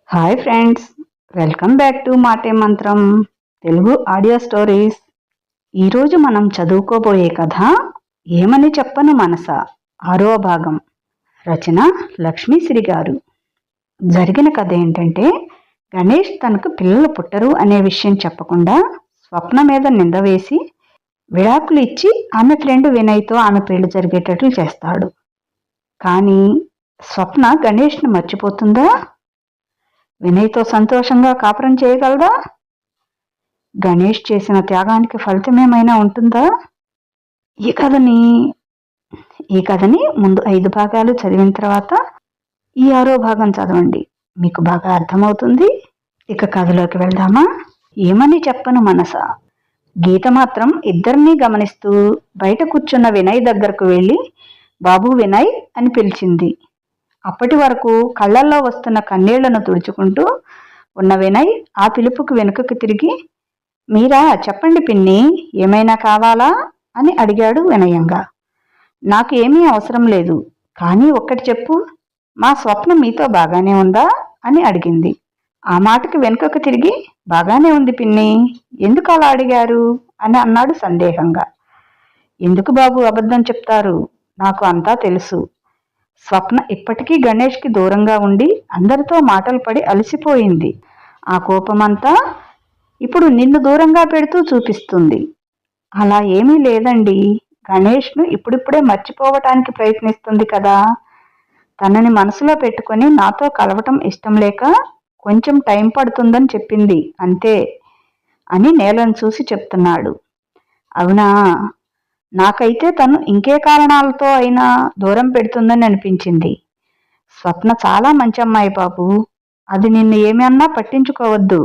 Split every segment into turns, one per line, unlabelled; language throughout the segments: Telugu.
Hi friends, welcome back to మాటే మంత్రం తెలుగు ఆడియో స్టోరీస్. ఈరోజు మనం చదువుకోబోయే కథ ఏమని చెప్పను మనస, 6వ భాగం. రచన లక్ష్మీశ్రీ గారు. జరిగిన కథ ఏంటంటే, గణేష్ తనకు పిల్లలు పుట్టరు అనే విషయం చెప్పకుండా స్వప్న మీద నింద వేసి విడాకులు ఇచ్చి ఆమె ఫ్రెండ్ వినయ్తో ఆమె పెళ్లి జరిగేటట్లు చేస్తాడు. కానీ స్వప్న గణేష్ను మర్చిపోతుందా? వినయ్తో సంతోషంగా కాపురం చేయగలదా? గణేష్ చేసిన త్యాగానికి ఫలితమేమైనా ఉంటుందా? ఈ కథని ముందు 5 భాగాలు చదివిన తర్వాత ఈ 6వ భాగం చదవండి, మీకు బాగా అర్థమవుతుంది. ఇక కథలోకి వెళ్దామా? ఏమని చెప్పను మనస. గీత మాత్రం ఇద్దరినీ గమనిస్తూ బయట కూర్చున్న వినయ్ దగ్గరకు వెళ్ళి బాబు వినయ్ అని పిలిచింది. అప్పటి వరకు కళ్ళల్లో వస్తున్న కన్నీళ్లను తుడుచుకుంటూ ఉన్న వినయ్ ఆ పిలుపుకు వెనుకకు తిరిగి, మీరా, చెప్పండి పిన్ని, ఏమైనా కావాలా అని అడిగాడు వినయంగా. నాకు ఏమీ అవసరం లేదు, కానీ ఒక్కటి చెప్పు, మా స్వప్న మీతో బాగానే ఉందా అని అడిగింది. ఆ మాటకి వెనుకకు తిరిగి, బాగానే ఉంది పిన్ని, ఎందుకు అలా అడిగారు అని అన్నాడు సందేహంగా. ఎందుకు బాబు అబద్ధం చెప్తారు, నాకు అంతా తెలుసు. స్వప్న ఇప్పటికీ గణేష్కి దూరంగా ఉండి అందరితో మాటలు పడి అలసిపోయింది. ఆ కోపమంతా ఇప్పుడు నిన్ను దూరంగా పెడుతూ చూపిస్తుంది. అలా ఏమీ లేదండి, గణేష్ను ఇప్పుడిప్పుడే మర్చిపోవటానికి ప్రయత్నిస్తుంది కదా. తనని మనసులో పెట్టుకొని నాతో కలవటం ఇష్టం లేక కొంచెం టైం పడుతుందని చెప్పింది అంతే అని నేలను చూసి చెప్తున్నాడు. అవునా, నాకైతే తను ఇంకే కారణాలతో అయినా దూరం పెడుతుందని అనిపించింది. స్వప్న చాలా మంచి అమ్మాయి బాబు, అది నిన్ను ఏమన్నా పట్టించుకోవద్దు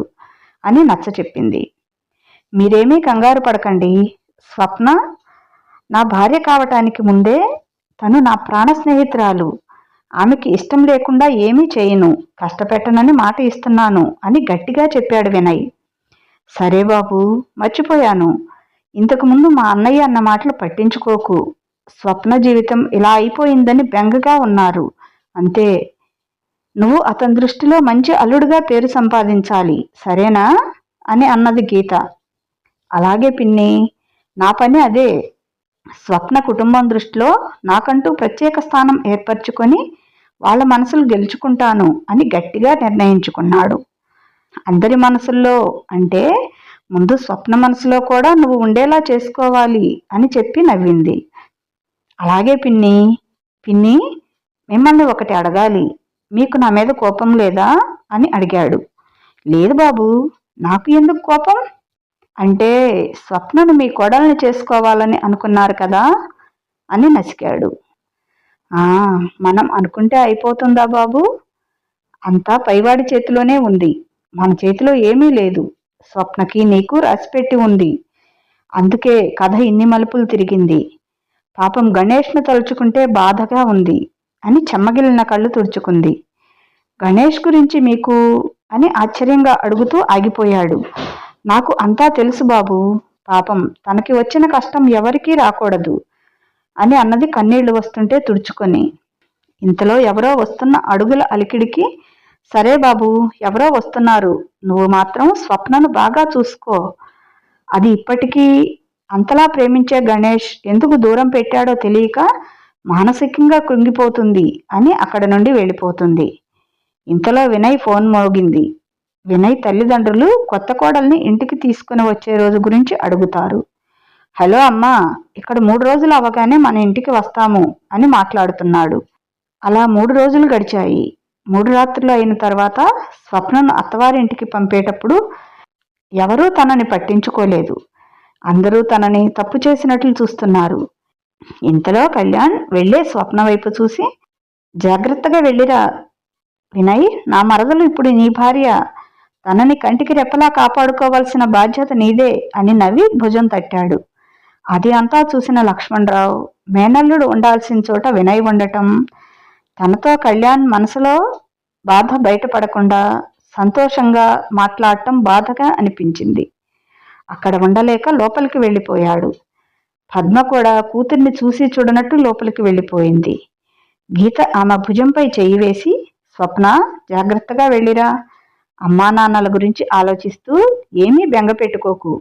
అని నచ్చ చెప్పింది. మీరేమీ కంగారు పడకండి, స్వప్న నా భార్య కావటానికి ముందే తను నా ప్రాణ స్నేహితురాలు. ఆమెకి ఇష్టం లేకుండా ఏమీ చేయను, కష్టపెట్టనని మాట ఇస్తున్నాను అని గట్టిగా చెప్పాడు వినయ్. సరే బాబు, మర్చిపోయాను. ఇంతకుముందు మా అన్నయ్య అన్న మాటలు పట్టించుకోకు. స్వప్న జీవితం ఇలా అయిపోయిందని బెంగగా ఉన్నారు అంతే. నువ్వు అతని దృష్టిలో మంచి అల్లుడుగా పేరు సంపాదించాలి, సరేనా అని అన్నది గీత. అలాగే పిన్ని, నా పని అదే. స్వప్న కుటుంబం దృష్టిలో నాకంటూ ప్రత్యేక స్థానం ఏర్పరచుకొని వాళ్ళ మనసులు గెలుచుకుంటాను అని గట్టిగా నిర్ణయించుకున్నాడు. అందరి మనసుల్లో అంటే ముందు స్వప్న మనసులో కూడా నువ్వు ఉండేలా చేసుకోవాలి అని చెప్పి నవ్వింది. అలాగే పిన్ని. పిన్ని, మిమ్మల్ని ఒకటి అడగాలి, మీకు నా మీద కోపం లేదా అని అడిగాడు. లేదు బాబు, నాకు ఎందుకు కోపం? అంటే స్వప్నను మీ కోడల్ని చేసుకోవాలని అనుకున్నారు కదా అని నసికాడు. మనం అనుకుంటే అయిపోతుందా బాబు? అంతా పైవాడి చేతిలోనే ఉంది, మన చేతిలో ఏమీ లేదు. స్వప్నకి నీకు రాసిపెట్టి ఉంది, అందుకే కథ ఇన్ని మలుపులు తిరిగింది. పాపం గణేష్ను తలుచుకుంటే బాధగా ఉంది అని చెమ్మగిలిన కళ్ళు తుడుచుకుంది. గణేష్ గురించి మీకు అని ఆశ్చర్యంగా అడుగుతూ ఆగిపోయాడు. నాకు అంతా తెలుసు బాబు, పాపం తనకి వచ్చిన కష్టం ఎవరికీ రాకూడదు అని అన్నది కన్నీళ్లు వస్తుంటే తుడుచుకొని. ఇంతలో ఎవరో వస్తున్న అడుగుల అలికిడికి, సరే బాబు, ఎవరో వస్తున్నారు, నువ్వు మాత్రం స్వప్నను బాగా చూసుకో. అది ఇప్పటికీ అంతలా ప్రేమించే గణేష్ ఎందుకు దూరం పెట్టాడో తెలియక మానసికంగా కృంగిపోతుంది అని అక్కడ నుండి వెళ్ళిపోతుంది. ఇంతలో వినయ్ ఫోన్ మోగింది. వినయ్ తల్లిదండ్రులు కొత్త కోడల్ని ఇంటికి తీసుకుని వచ్చే రోజు గురించి అడుగుతారు. హలో అమ్మా, ఇక్కడ 3 రోజులు అవగానే మన ఇంటికి వస్తాము అని మాట్లాడుతున్నాడు. అలా 3 రోజులు గడిచాయి. 3 రాత్రులు అయిన తర్వాత స్వప్నను అత్తవారింటికి పంపేటప్పుడు ఎవరూ తనని పట్టించుకోలేదు. అందరూ తనని తప్పు చేసినట్లు చూస్తున్నారు. ఇంతలో కళ్యాణ్ వెళ్లే స్వప్న వైపు చూసి, జాగ్రత్తగా వెళ్ళిరా వినయ్, నా మరదలు ఇప్పుడు నీ భార్య, తనని కంటికి రెప్పలా కాపాడుకోవాల్సిన బాధ్యత నీదే అని నవ్వి భుజం తట్టాడు. అది అంతా చూసిన లక్ష్మణరావు, మేనల్లుడు ఉండాల్సిన చోట వినయ్ ఉండటం, తనతో కళ్యాణ్ మనసులో బాధ బయటపడకుండా సంతోషంగా మాట్లాడటం బాధగా అనిపించింది. అక్కడ ఉండలేక లోపలికి వెళ్ళిపోయాడు. పద్మ కూడా కూతుర్ని చూసి చూడనట్టు లోపలికి వెళ్ళిపోయింది. గీత ఆమె భుజంపై చెయ్యి వేసి, స్వప్న, జాగ్రత్తగా వెళ్ళిరా, అమ్మా నాన్నల గురించి ఆలోచిస్తూ ఏమీ బెంగ పెట్టుకోకు.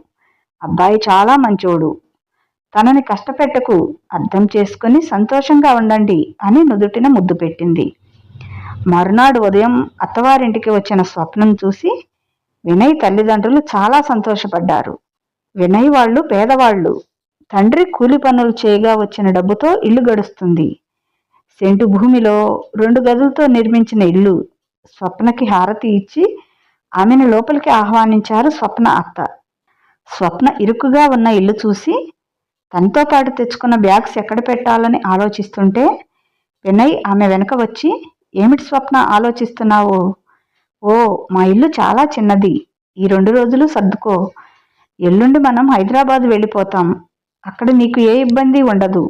అబ్బాయి చాలా మంచోడు. తనని కష్టపెట్టకు. అర్థం చేసుకుని సంతోషంగా ఉండండి అని నుదుటిన ముద్దు పెట్టింది. మరునాడు ఉదయం అత్తవారింటికి వచ్చిన స్వప్నం చూసి వినయ్ తల్లిదండ్రులు చాలా సంతోషపడ్డారు. వినయ్ వాళ్ళు పేదవాళ్ళు. తండ్రి కూలి పనులు చేయగా వచ్చిన డబ్బుతో ఇల్లు గడుస్తుంది. సెంటు భూమిలో 2 గదులతో నిర్మించిన ఇల్లు. స్వప్నకి హారతి ఇచ్చి ఆమెను లోపలికి ఆహ్వానించారు స్వప్న అత్త. స్వప్న ఇరుకుగా ఉన్న ఇల్లు చూసి తనతో పాటు తెచ్చుకున్న బ్యాగ్స్ ఎక్కడ పెట్టాలని ఆలోచిస్తుంటే వినయ్ ఆమె వెనక వచ్చి, ఏమిటి స్వప్న ఆలోచిస్తున్నావు? ఓ, మా ఇల్లు చాలా చిన్నది. ఈ 2 రోజులు సర్దుకో. ఎల్లుండి మనం హైదరాబాద్ వెళ్ళిపోతాం. అక్కడ నీకు ఏ ఇబ్బంది ఉండదు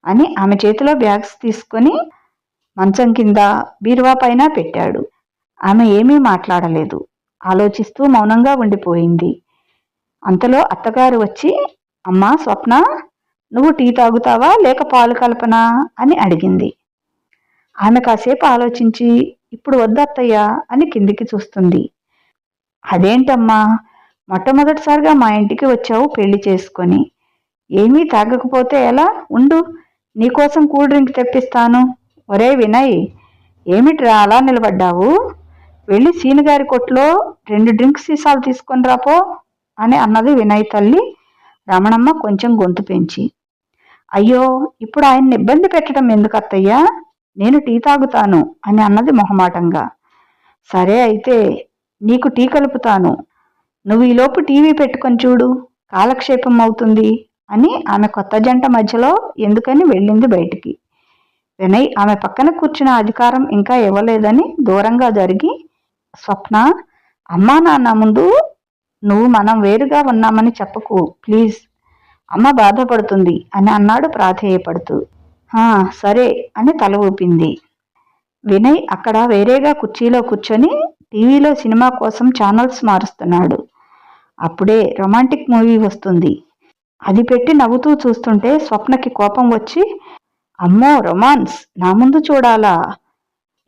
అని ఆమె చేతిలో బ్యాగ్స్ తీసుకొని మంచం కింద బీరువా పైన పెట్టాడు. ఆమె ఏమీ మాట్లాడలేదు. ఆలోచిస్తూ మౌనంగా ఉండిపోయింది. అంతలో అత్తగారు వచ్చి, అమ్మా స్వప్న, నువ్వు టీ తాగుతావా లేక పాలు కలపనా అని అడిగింది. ఆమె కాసేపు ఆలోచించి, ఇప్పుడు వద్దత్తయ్యా అని కిందికి చూస్తుంది. అదేంటమ్మా, మొట్టమొదటిసారిగా మా ఇంటికి వచ్చావు పెళ్లి చేసుకొని. ఏమీ తాగకపోతే ఎలా? ఉండు, నీకోసం కూల్ డ్రింక్ తెప్పిస్తాను. ఒరే వినయ్, ఏమిట్రా అలా నిలబడ్డావు? వెళ్ళి సీనుగారి కొట్లో 2 డ్రింక్ సీసాలు తీసుకొని రాపో అని అన్నది వినయ్ తల్లి రమణమ్మ కొంచెం గొంతు పెంచి. అయ్యో, ఇప్పుడు ఆయన్ని ఇబ్బంది పెట్టడం ఎందుకు అత్తయ్యా? నేను టీ తాగుతాను అని అన్నది మొహమాటంగా. సరే అయితే నీకు టీ కలుపుతాను. నువ్వు ఈలోపు టీవీ పెట్టుకొని చూడు, కాలక్షేపం అవుతుంది అని ఆమె కొత్త జంట మధ్యలో ఎందుకని వెళ్ళింది బయటికి. వినయ్ ఆమె పక్కన కూర్చున్న అధికారం ఇంకా ఇవ్వలేదని దూరంగా జరిగి, స్వప్న, అమ్మా నాన్న ముందు నువ్వు మనం వేరుగా ఉన్నామని చెప్పకు ప్లీజ్, అమ్మ బాధపడుతుంది అని అన్నాడు ప్రాధేయపడుతూ. సరే అని తల ఊపింది. వినయ్ అక్కడ వేరేగా కుర్చీలో కూర్చొని టీవీలో సినిమా కోసం ఛానల్స్ మారుస్తున్నాడు. అప్పుడే రొమాంటిక్ మూవీ వస్తుంది. అది పెట్టి నవ్వుతూ చూస్తుంటే స్వప్నకి కోపం వచ్చి, అమ్మో రొమాన్స్, నా ముందు చూడాలా?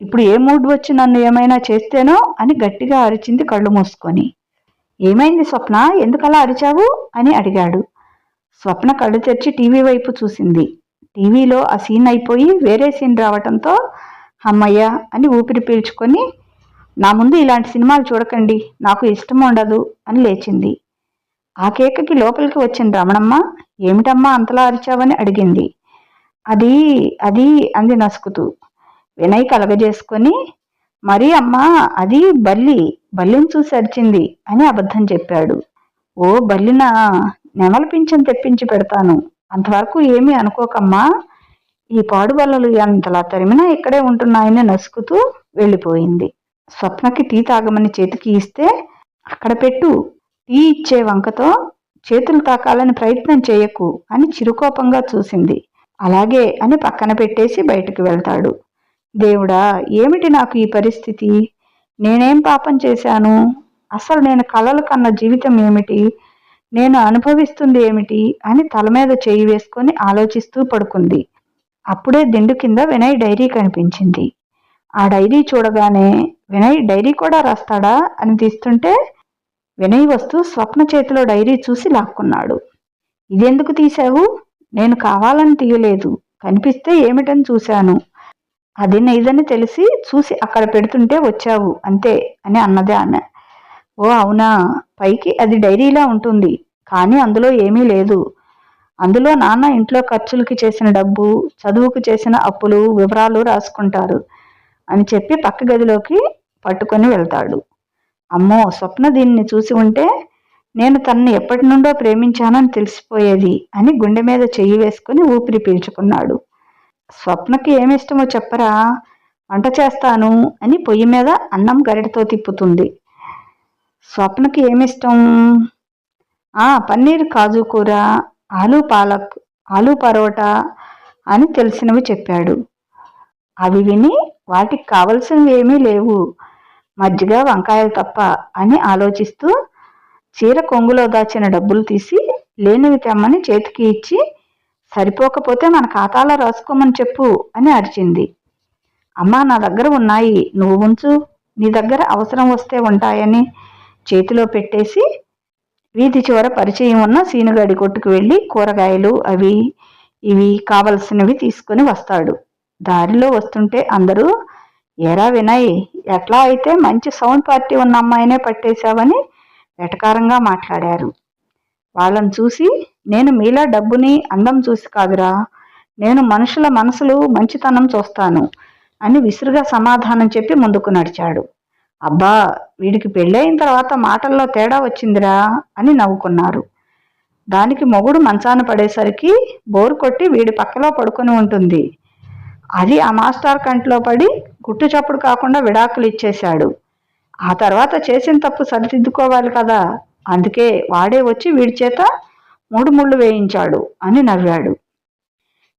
ఇప్పుడు ఏ మూడ్ వచ్చి నన్ను ఏమైనా చేస్తేనో అని గట్టిగా అరిచింది కళ్ళు మూసుకొని. ఏమైంది స్వప్న, ఎందుకలా అరిచావు అని అడిగాడు. స్వప్న కళ్ళు తెరిచి టీవీ వైపు చూసింది. టీవీలో ఆ సీన్ అయిపోయి వేరే సీన్ రావటంతో అమ్మయ్య అని ఊపిరి పీల్చుకొని, నా ముందు ఇలాంటి సినిమాలు చూడకండి, నాకు ఇష్టం ఉండదు అని లేచింది. ఆ కేకకి లోపలికి వచ్చిన రమణమ్మ, ఏమిటమ్మా అంతలా అరిచావని అడిగింది. అది అది అంది నసుకుతూ. వినయ్ కలగజేసుకొని, మరీ అమ్మా అది బల్లిని చూసి అరిచింది అని అబద్ధం చెప్పాడు. ఓ బల్లినా, నెమల పింఛను తెప్పించి పెడతాను, అంతవరకు ఏమీ అనుకోకమ్మా. ఈ పాడు బల్లలు ఎంతలా తరిమినా ఇక్కడే ఉంటున్నాయని నసుకుతూ వెళ్ళిపోయింది. స్వప్నకి టీ తాగమని చేతికి ఇస్తే, అక్కడ పెట్టు, టీ ఇచ్చే వంకతో చేతులు తాకాలని ప్రయత్నం చేయకు అని చిరుకోపంగా చూసింది. అలాగే అని పక్కన పెట్టేసి బయటకు వెళ్తాడు. దేవుడా, ఏమిటి నాకు ఈ పరిస్థితి? నేనేం పాపం చేశాను? అసలు నేను కలలు కన్న జీవితం ఏమిటి? నేను అనుభవిస్తుంది ఏమిటి అని తల మీద చేయి వేసుకొని ఆలోచిస్తూ పడుకుంది. అప్పుడే దిండు కింద వినయ్ డైరీ కనిపించింది. ఆ డైరీ చూడగానే, వినయ్ డైరీ కూడా రాస్తాడా అని తీస్తుంటే వినయ్ వస్తూ స్వప్న చేతిలో డైరీ చూసి లాక్కున్నాడు. ఇదెందుకు తీశావు? నేను కావాలని తీయలేదు, కనిపిస్తే ఏమిటని చూశాను. అది నీదని తెలిసి చూసి అక్కడ పెడుతుంటే వచ్చావు అంతే అని అన్నదే ఆమె. ఓ అవునా, పైకి అది డైరీలా ఉంటుంది, కానీ అందులో ఏమీ లేదు. అందులో నాన్న ఇంట్లో ఖర్చులకి చేసిన డబ్బు, చదువుకు చేసిన అప్పులు వివరాలు రాసుకుంటారు అని చెప్పి పక్క గదిలోకి పట్టుకొని వెళ్తాడు. అమ్మో, స్వప్న దీన్ని చూసి ఉంటే నేను తనని ఎప్పటి నుండో ప్రేమించానని తెలిసిపోయేది అని గుండె మీద చెయ్యి వేసుకుని ఊపిరి పీల్చుకున్నాడు. స్వప్నకి ఏమిష్టమో చెప్పరా, వంట చేస్తాను అని పొయ్యి మీద అన్నం గరిటతో తిప్పుతుంది. స్వప్నకి ఏమిష్టం? పన్నీర్ కాజు కూర, ఆలూ పాలక్, ఆలూ పరోటా అని తెలిసినవి చెప్పాడు. అవి విని వాటికి కావలసినవి ఏమీ లేవు, మజ్జిగ వంకాయలు తప్ప అని ఆలోచిస్తూ చీర కొంగులో దాచిన డబ్బులు తీసి లేనివి తెమ్మని చేతికి ఇచ్చి, సరిపోకపోతే మన ఖాతాలో రాసుకోమని చెప్పు అని అరిచింది. అమ్మా, నా దగ్గర ఉన్నాయి, నువ్వు ఉంచు నీ దగ్గర అవసరం వస్తే ఉంటాయని చేతిలో పెట్టేసి వీధి చివర పరిచయం ఉన్న సీనుగాడి కొట్టుకు వెళ్ళి కూరగాయలు అవి ఇవి కావలసినవి తీసుకుని వస్తాడు. దారిలో వస్తుంటే అందరూ, ఏరా వినయ్, ఎట్లా అయితే మంచి సౌండ్ పార్టీ ఉన్న అమ్మాయినే పట్టేశావని వెటకారంగా మాట్లాడారు. వాళ్ళని చూసి, నేను మీలా డబ్బుని అందం చూసి కాదురా, నేను మనుషుల మనసులు మంచితనం చూస్తాను అని విసురుగా సమాధానం చెప్పి ముందుకు నడిచాడు. అబ్బా, వీడికి పెళ్ళయిన తర్వాత మాటల్లో తేడా వచ్చిందిరా అని నవ్వుకున్నారు. దానికి మొగుడు మంచాన పడేసరికి బోరు కొట్టి వీడి పక్కలో పడుకొని ఉంటుంది. అది ఆ మాస్టర్ కంట్లో పడి గుట్టు చప్పుడు కాకుండా విడాకులు ఇచ్చేశాడు. ఆ తర్వాత చేసిన తప్పు సరిదిద్దుకోవాలి కదా, అందుకే వాడే వచ్చి వీడి చేత 3 ముళ్ళు వేయించాడు అని నవ్వాడు.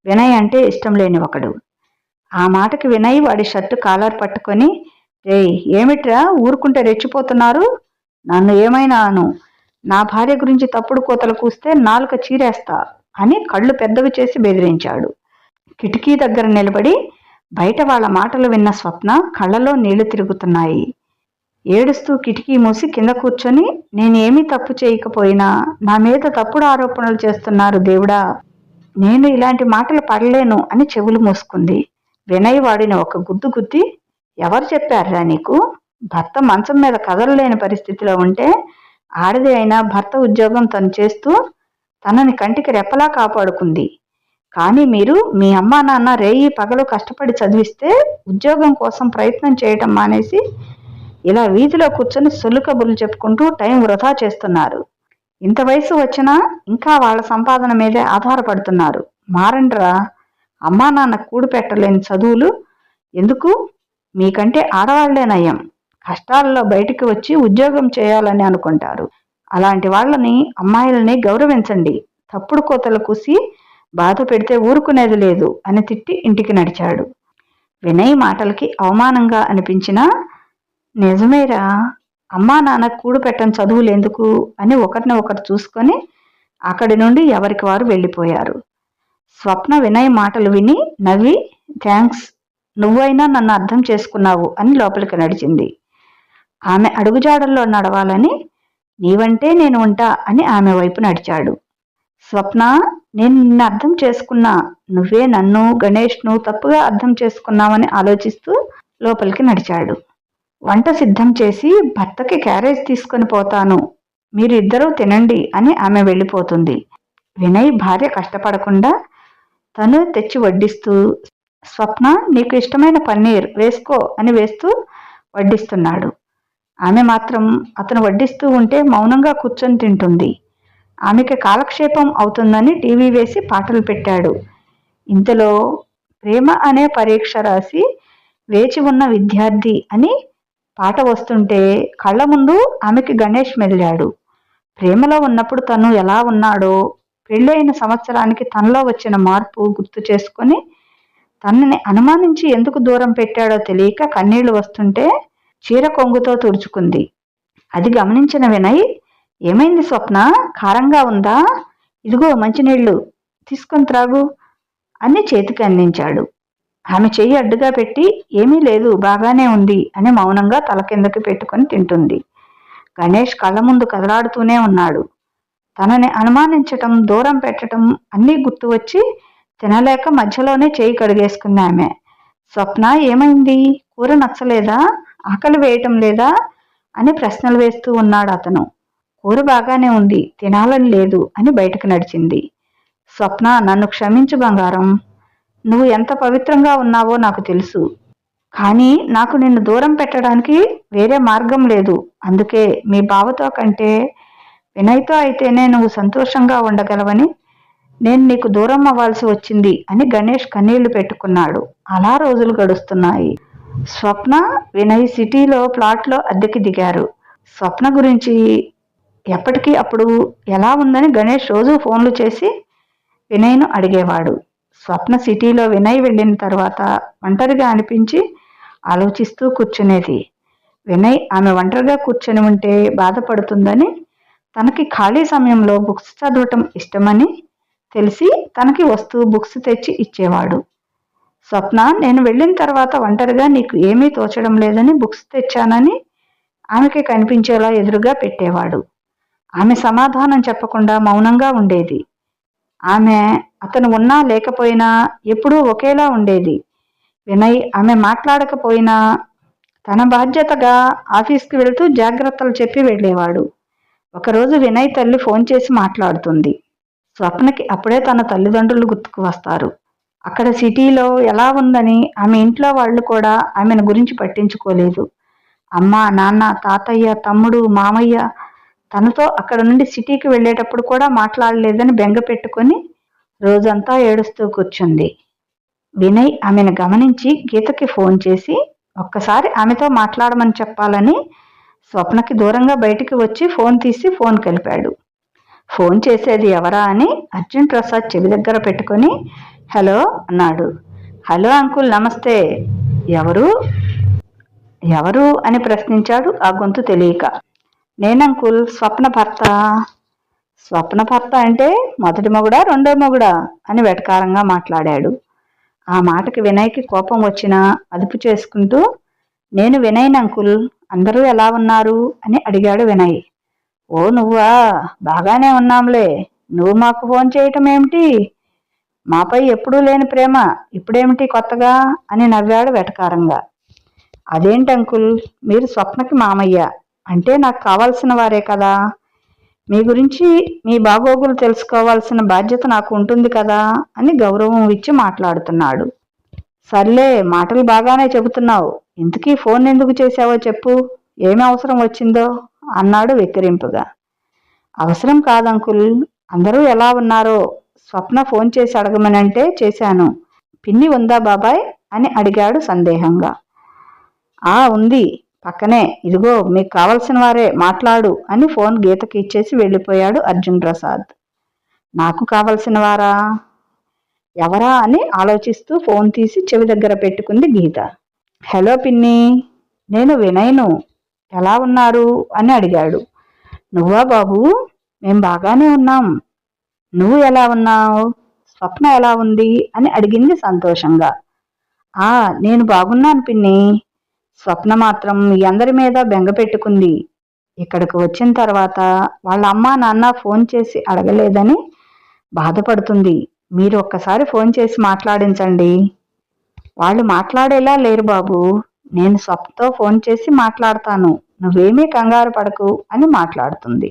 వినయ్ అంటే ఇష్టం లేని ఒకడు. ఆ మాటకి వినయ్ వాడి షర్టు కాలర్ పట్టుకొని, రేయ్ ఏమిట్రా ఊరుకుంటే రెచ్చిపోతున్నారు, నన్ను ఏమైనాను, నా భార్య గురించి తప్పుడు కోతలు కూస్తే నాలుక చీరేస్తా అని కళ్ళు పెద్దవి చేసి బెదిరించాడు. కిటికీ దగ్గర నిలబడి బయట వాళ్ళ మాటలు విన్న స్వప్న కళ్ళలో నీళ్లు తిరుగుతున్నాయి. ఏడుస్తూ కిటికీ మూసి కింద కూర్చొని, నేనేమీ తప్పు చేయకపోయినా నా మీద తప్పుడు ఆరోపణలు చేస్తున్నారు దేవుడా, నేను ఇలాంటి మాటలు పడలేను అని చెవులు మూసుకుంది. వినయ్ వాడిని ఒక గుద్దు గుద్ది, ఎవరు చెప్పారా నీకు, భర్త మంచం మీద కదలలేని పరిస్థితిలో ఉంటే ఆడది అయినా భర్త ఉద్యోగం తను చేస్తూ తనని కంటికి రెప్పలా కాపాడుకుంది. కానీ మీరు మీ అమ్మా నాన్న రేయి పగలు కష్టపడి చదివిస్తే ఉద్యోగం కోసం ప్రయత్నం చేయటం మానేసి ఇలా వీధిలో కూర్చొని సొల్లు కబుర్లు చెప్పుకుంటూ టైం వృధా చేస్తున్నారు. ఇంత వయసు వచ్చినా ఇంకా వాళ్ళ సంపాదన మీదే ఆధారపడుతున్నారు. మారండ్రా, అమ్మా నాన్న కూడు పెట్టలేని చదువులు ఎందుకు, మీకంటే ఆడవాళ్లే నయం, కష్టాల్లో బయటికి వచ్చి ఉద్యోగం చేయాలని అనుకుంటారు. అలాంటి వాళ్ళని అమ్మాయిలని గౌరవించండి, తప్పుడు కోతలు కూసి బాధ పెడితే ఊరుకునేది లేదు అని తిట్టి ఇంటికి నడిచాడు. వినయ్ మాటలకి అవమానంగా అనిపించినా, నిజమేరా, అమ్మా నాన్న కూడు పెట్టని చదువులేందుకు అని ఒకరిని ఒకరు చూసుకొని అక్కడి నుండి ఎవరికి వారు వెళ్ళిపోయారు. స్వప్న వినయ్ మాటలు విని నవ్వి, థ్యాంక్స్, నువ్వైనా నన్ను అర్థం చేసుకున్నావు అని లోపలికి నడిచింది. ఆమె అడుగుజాడల్లో నడవాలని, నీవంటే నేను ఉంటా అని ఆమె వైపు నడిచాడు. స్వప్న, నేను నిన్ను అర్థం చేసుకున్నా, నువ్వే నన్ను గణేష్ను తప్పుగా అర్థం చేసుకున్నావని ఆలోచిస్తూ లోపలికి నడిచాడు. వంట సిద్ధం చేసి భర్తకి క్యారేజ్ తీసుకొని పోతాను, మీరిద్దరూ తినండి అని ఆమె వెళ్ళిపోతుంది. వినయ్ భార్య కష్టపడకుండా తను తెచ్చి వడ్డిస్తూ, స్వప్న నీకు ఇష్టమైన పన్నీర్ వేసుకో అని వేస్తూ వడ్డిస్తున్నాడు. ఆమె మాత్రం అతను వడ్డిస్తూ ఉంటే మౌనంగా కూర్చొని తింటుంది. ఆమెకి కాలక్షేపం అవుతుందని టీవీ వేసి పాటలు పెట్టాడు. ఇంతలో ప్రేమ అనే పరీక్ష రాసి వేచి ఉన్న విద్యార్థి అని పాట వస్తుంటే కళ్ళ ముందు ఆమెకి గణేష్ మెదిలాడు. ప్రేమలో ఉన్నప్పుడు తను ఎలా ఉన్నాడో, పెళ్ళి అయిన సంవత్సరానికి తనలో వచ్చిన మార్పు గుర్తు చేసుకొని తనని అనుమానించి ఎందుకు దూరం పెట్టాడో తెలియక కన్నీళ్లు వస్తుంటే చీర కొంగుతో తుడుచుకుంది. అది గమనించిన వినయ్, ఏమైంది స్వప్న, కారంగా ఉందా, ఇదిగో మంచినీళ్లు తీసుకొని త్రాగు అని చేతికి అందించాడు. ఆమె చెయ్యి అడ్డుగా పెట్టి, ఏమీ లేదు బాగానే ఉంది అని మౌనంగా తల కిందకి పెట్టుకొని తింటుంది. గణేష్ కళ్ళ ముందు కదలాడుతూనే ఉన్నాడు. తనని అనుమానించటం, దూరం పెట్టడం అన్నీ గుర్తు వచ్చి తినలేక మధ్యలోనే చేయి కడిగేసుకుంది ఆమె. స్వప్న, ఏమైంది, కూర నచ్చలేదా, ఆకలి వేయటం లేదా అని ప్రశ్నలు వేస్తూ ఉన్నాడు అతను. కూర బాగానే ఉంది, తినాలని లేదు అని బయటకు నడిచింది. స్వప్న, నన్ను క్షమించు బంగారం, నువ్వు ఎంత పవిత్రంగా ఉన్నావో నాకు తెలుసు, కానీ నాకు నిన్ను దూరం పెట్టడానికి వేరే మార్గం లేదు. అందుకే మీ బావతో కంటే వినయ్తో అయితేనే నువ్వు సంతోషంగా ఉండగలవని నేను నీకు దూరం అవ్వాల్సి వచ్చింది అని గణేష్ కన్నీళ్లు పెట్టుకున్నాడు. అలా రోజులు గడుస్తున్నాయి. స్వప్న, వినయ్ సిటీలో ప్లాట్లో అద్దెకి దిగారు. స్వప్న గురించి ఎప్పటికీ అప్పుడు ఎలా ఉందని గణేష్ రోజు ఫోన్లు చేసి వినయ్ను అడిగేవాడు. స్వప్న సిటీలో వినయ్ వెళ్ళిన తర్వాత ఒంటరిగా అనిపించి ఆలోచిస్తూ కూర్చునేది. వినయ్ ఆమె ఒంటరిగా కూర్చొని ఉంటే బాధపడుతుందని, తనకి ఖాళీ సమయంలో బుక్స్ చదవటం ఇష్టమని తెలిసి తనకి వస్తూ బుక్స్ తెచ్చి ఇచ్చేవాడు. స్వప్న, నేను వెళ్ళిన తర్వాత ఒంటరిగా నీకు ఏమీ తోచడం లేదని బుక్స్ తెచ్చానని ఆమెకి కనిపించేలా ఎదురుగా పెట్టేవాడు. ఆమె సమాధానం చెప్పకుండా మౌనంగా ఉండేది. ఆమె అతను ఉన్నా లేకపోయినా ఎప్పుడూ ఒకేలా ఉండేది. వినయ్ ఆమె మాట్లాడకపోయినా తన బాధ్యతగా ఆఫీస్కి వెళ్తూ జాగ్రత్తలు చెప్పి వెళ్ళేవాడు. ఒకరోజు వినయ్ తల్లి ఫోన్ చేసి మాట్లాడుతుంది. స్వప్నకి అప్పుడే తన తల్లిదండ్రులు గుర్తుకు వస్తారు. అక్కడ సిటీలో ఎలా ఉందని ఆమె ఇంట్లో వాళ్ళు కూడా ఆమెను గురించి పట్టించుకోలేదు. అమ్మ, నాన్న, తాతయ్య, తమ్ముడు, మామయ్య తనతో అక్కడ నుండి సిటీకి వెళ్ళేటప్పుడు కూడా మాట్లాడలేదని బెంగ పెట్టుకొని రోజంతా ఏడుస్తూ కూర్చుంది. వినయ్ ఆమెను గమనించి గీతకి ఫోన్ చేసి ఒక్కసారి ఆమెతో మాట్లాడమని చెప్పాలని స్వప్నకి దూరంగా బయటికి వచ్చి ఫోన్ తీసి ఫోన్ కలిపాడు. ఫోన్ చేసేది ఎవరా అని అర్జున్ ప్రసాద్ చెవి దగ్గర పెట్టుకొని హలో అన్నాడు. హలో అంకుల్, నమస్తే. ఎవరు ఎవరు అని ప్రశ్నించాడు ఆ గొంతు తెలియక. నేనంకుల్, స్వప్న భర్త. స్వప్న భర్త అంటే మొదటి మొగుడా రెండో మొగుడా అని వెటకారంగా మాట్లాడాడు. ఆ మాటకి వినయ్కి కోపం వచ్చినా అదుపు చేసుకుంటూ నేను వినయ్ అంకుల్, అందరూ ఎలా ఉన్నారు అని అడిగాడు వినయ్. ఓ నువ్వా, బాగానే ఉన్నాంలే. నువ్వు మాకు ఫోన్ చేయటం ఏమిటి? మాపై ఎప్పుడూ లేని ప్రేమ ఇప్పుడేమిటి కొత్తగా అని నవ్వాడు వెటకారంగా. అదేంటి అంకుల్, మీరు స్వప్నకి మామయ్య అంటే నాకు కావాల్సిన వారే కదా. మీ గురించి మీ బాగోగులు తెలుసుకోవాల్సిన బాధ్యత నాకు ఉంటుంది కదా అని గౌరవం ఇచ్చి మాట్లాడుతున్నాడు. సర్లే, మాటలు బాగానే చెబుతున్నావు. ఇంతకీ ఫోన్ ఎందుకు చేశావో చెప్పు, ఏమి అవసరం వచ్చిందో అన్నాడు వెక్కిరింపుగా. అవసరం కాదంకుల్, అందరూ ఎలా ఉన్నారో స్వప్న ఫోన్ చేసి అడగమనంటే చేశాను. పిన్ని ఉందా బాబాయ్ అని అడిగాడు సందేహంగా. ఉంది, పక్కనే. ఇదిగో మీకు కావలసిన వారే, మాట్లాడు అని ఫోన్ గీతకి ఇచ్చేసి వెళ్ళిపోయాడు అర్జున్ ప్రసాద్. నాకు కావలసిన వారా, ఎవరా అని ఆలోచిస్తూ ఫోన్ తీసి చెవి దగ్గర పెట్టుకుంది గీత. హలో పిన్ని, నేను వినయ్ను. ఎలా ఉన్నారు అని అడిగాడు. నువ్వా బాబు, మేం బాగానే ఉన్నాం. నువ్వు ఎలా ఉన్నావు? స్వప్న ఎలా ఉంది అని అడిగింది సంతోషంగా. నేను బాగున్నాను పిన్ని. స్వప్న మాత్రం మీ అందరి మీద బెంగ పెట్టుకుంది. ఇక్కడికి వచ్చిన తర్వాత వాళ్ళ అమ్మా నాన్న ఫోన్ చేసి అడగలేదని బాధపడుతుంది. మీరు ఒక్కసారి ఫోన్ చేసి మాట్లాడించండి. వాళ్ళు మాట్లాడేలా లేరు బాబు. నేను స్వప్నతో ఫోన్ చేసి మాట్లాడతాను. నువ్వేమీ కంగారు పడకు అని మాట్లాడుతుంది.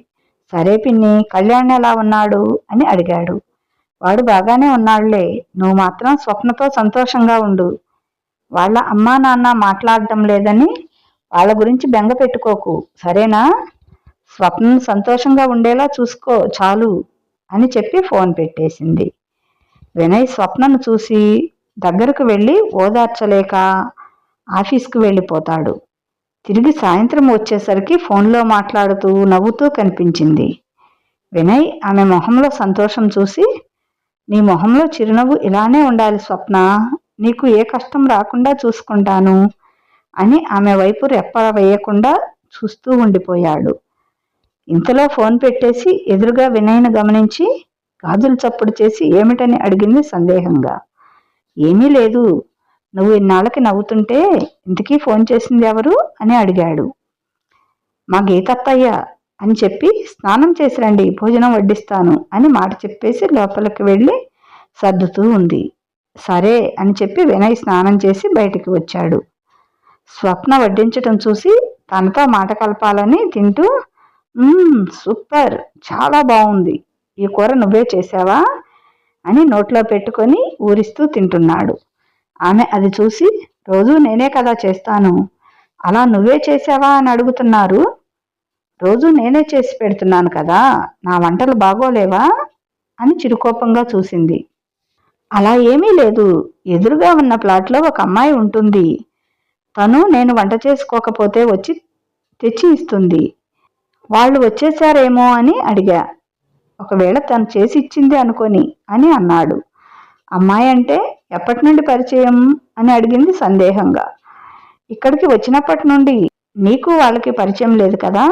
సరే పిన్ని, కళ్యాణ్ ఎలా ఉన్నాడు అని అడిగాడు. వాడు బాగానే ఉన్నాడులే. నువ్వు మాత్రం స్వప్నతో సంతోషంగా ఉండు. వాళ్ళ అమ్మా నాన్న మాట్లాడటం లేదని వాళ్ళ గురించి బెంగ పెట్టుకోకు, సరేనా? స్వప్నను సంతోషంగా ఉండేలా చూసుకో చాలు అని చెప్పి ఫోన్ పెట్టేసింది. వినయ్ స్వప్నను చూసి దగ్గరకు వెళ్ళి ఓదార్చలేక ఆఫీస్కు వెళ్ళిపోతాడు. తిరిగి సాయంత్రం వచ్చేసరికి ఫోన్లో మాట్లాడుతూ నవ్వుతూ కనిపించింది. వినయ్ ఆమె మొహంలో సంతోషం చూసి నీ మొహంలో చిరునవ్వు ఇలానే ఉండాలి స్వప్న, నీకు ఏ కష్టం రాకుండా చూసుకుంటాను అని ఆమె వైపు రెప్ప వేయకుండా చూస్తూ ఉండిపోయాడు. ఇంతలో ఫోన్ పెట్టేసి ఎదురుగా వినయ్ను గమనించి గాజులు చప్పుడు చేసి ఏమిటని అడిగింది సందేహంగా. ఏమీ లేదు, నువ్వు ఇన్నాళ్ళకి నవ్వుతుంటే ఇంతకీ ఫోన్ చేసింది ఎవరు అని అడిగాడు. మా గీతత్తయ్య అని చెప్పి స్నానం చేసి రండి, భోజనం వడ్డిస్తాను అని మాట చెప్పేసి లోపలికి వెళ్ళి సర్దుతూ ఉంది. సరే అని చెప్పి వినయ్ స్నానం చేసి బయటికి వచ్చాడు. స్వప్న వడ్డించటం చూసి తనతో మాట కలపాలని తింటూ సూపర్, చాలా బాగుంది. ఈ కూర నువ్వే చేసావా అని నోట్లో పెట్టుకొని ఊరిస్తూ తింటున్నాడు. ఆమె అది చూసి రోజు నేనే కదా చేస్తాను, అలా నువ్వే చేసావా అని అడుగుతున్నారు. రోజు నేనే చేసి పెడుతున్నాను కదా, నా వంటలు బాగోలేవా అని చిరుకోపంగా చూసింది. అలా ఏమీ లేదు, ఎదురుగా ఉన్న ప్లాట్లో ఒక అమ్మాయి ఉంటుంది. తను నేను వంట చేసుకోకపోతే వచ్చి తెచ్చి ఇస్తుంది. వాళ్ళు వచ్చేసారేమో అని అడిగా. ఒకవేళ తను చేసి ఇచ్చింది అనుకొని అని అన్నాడు. అమ్మాయి అంటే ఎప్పటి నుండి పరిచయం అని అడిగింది సందేహంగా. ఇక్కడికి వచ్చినప్పటి నుండి. నీకు వాళ్ళకి పరిచయం లేదు కదా.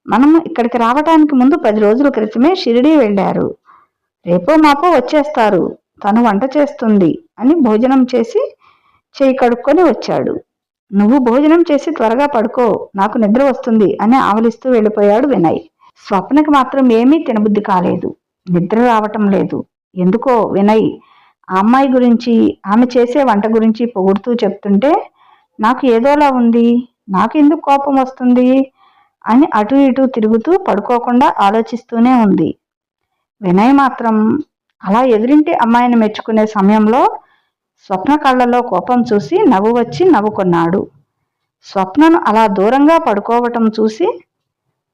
మనం ఇక్కడికి రావడానికి ముందు 10 రోజుల క్రితమే షిరిడీ వెళ్ళారు. రేపో మాపో వచ్చేస్తారు. తను వంట చేస్తుంది అని భోజనం చేసి చేయి కడుక్కొని వచ్చాడు. నువ్వు భోజనం చేసి త్వరగా పడుకో, నాకు నిద్ర వస్తుంది అని ఆవలిస్తూ వెళ్ళిపోయాడు వినయ్. స్వప్నకి మాత్రం ఏమీ తినబుద్ధి కాలేదు, నిద్ర రావటం లేదు. ఎందుకో వినయ్ ఆ అమ్మాయి గురించి, ఆమె చేసే వంట గురించి పొగుడుతూ చెప్తుంటే నాకు ఏదోలా ఉంది, నాకెందుకు కోపం వస్తుంది అని అటు ఇటు తిరుగుతూ పడుకోకుండా ఆలోచిస్తూనే ఉంది. వినయ్ మాత్రం అలా ఎదురింటి అమ్మాయిని మెచ్చుకునే సమయంలో స్వప్న కళ్ళలో కోపం చూసి నవ్వు వచ్చి నవ్వుకున్నాడు. స్వప్నను అలా దూరంగా పడుకోవటం చూసి,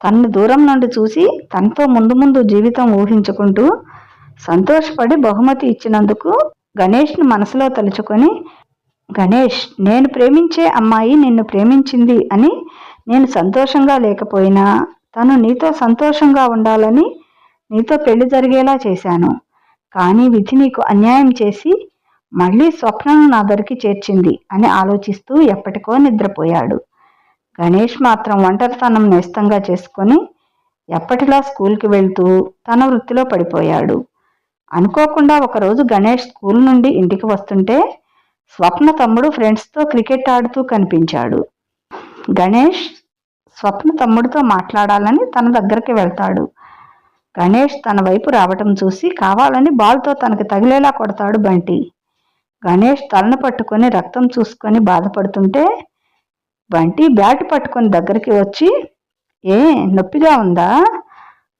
తన్ను దూరం నుండి చూసి తనతో ముందు ముందు జీవితం ఊహించుకుంటూ సంతోషపడి బహుమతి ఇచ్చినందుకు గణేష్ను మనసులో తలుచుకొని, గణేష్, నేను ప్రేమించే అమ్మాయి నిన్ను ప్రేమించింది అని నేను సంతోషంగా లేకపోయినా తను నీతో సంతోషంగా ఉండాలని నీతో పెళ్లి జరిగేలా చేశాను. కానీ విధి నీకు అన్యాయం చేసి మళ్ళీ స్వప్నను నా దరికి చేర్చింది అని ఆలోచిస్తూ ఎప్పటికో నిద్రపోయాడు. గణేష్ మాత్రం ఒంటరితనం నేస్తంగా చేసుకొని ఎప్పటిలా స్కూల్కి వెళ్తూ తన వృత్తిలో పడిపోయాడు. అనుకోకుండా ఒకరోజు గణేష్ స్కూల్ నుండి ఇంటికి వస్తుంటే స్వప్న తమ్ముడు ఫ్రెండ్స్తో క్రికెట్ ఆడుతూ కనిపించాడు. గణేష్ స్వప్న తమ్ముడితో మాట్లాడాలని తన దగ్గరికి వెళ్తాడు. గణేష్ తన వైపు రావటం చూసి కావాలని బాల్తో తనకి తగిలేలా కొడతాడు బంటి. గణేష్ తలను పట్టుకొని రక్తం చూసుకొని బాధపడుతుంటే బంటి బ్యాట్ పట్టుకొని దగ్గరికి వచ్చి, ఏ నొప్పిగా ఉందా?